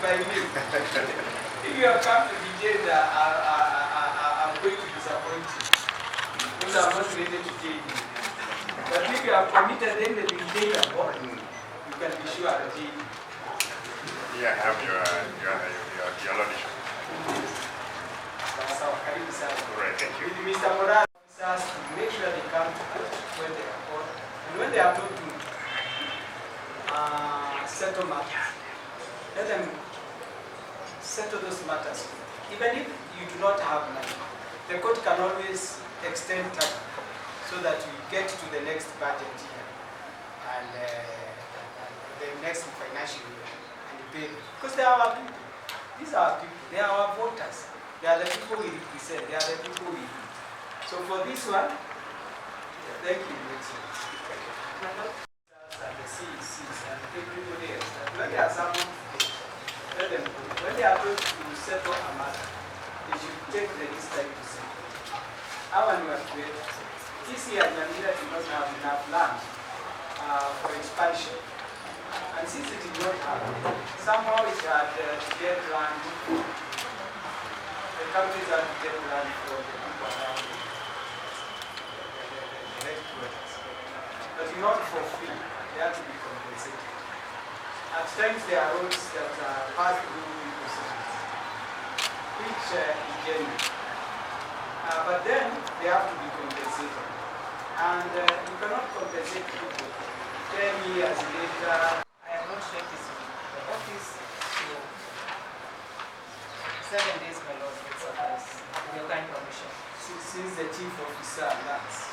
by me. If you have come to the jail, I'm going to disappoint you. Because I'm not ready to jail you. But if you have committed anything day abroad, you can be sure I'll jail you. Yeah, have your audition. Right, thank you. With Mr. Morales, officers to make sure they come to court when they are called. And when they are told to settle matters, let them settle those matters. Even if you do not have money, the court can always extend time so that you get to the next budget year and the next financial year and you pay them. Because they are our people. These are our people. They are our voters. They are the people we represent. They are the people we lead. So for this one, thank you. And the CECs and everybody else. When they are summoned, let them go. When they are going to settle a matter, they should take the least time to settle. Our new upgrade, this year Namibia did not have enough land for expansion. And since it did not have, somehow it had to get land. The countries had to get land for the people around the headquarters. But in order for free, they had to be compensated. At times there are roads that pass through people's cities, which is genuine. But then they have to be compensated. And you cannot compensate people 10 years later. I have not checked this the office, so 7 days, my lord, will suffice with your kind permission. Since the chief officer, that's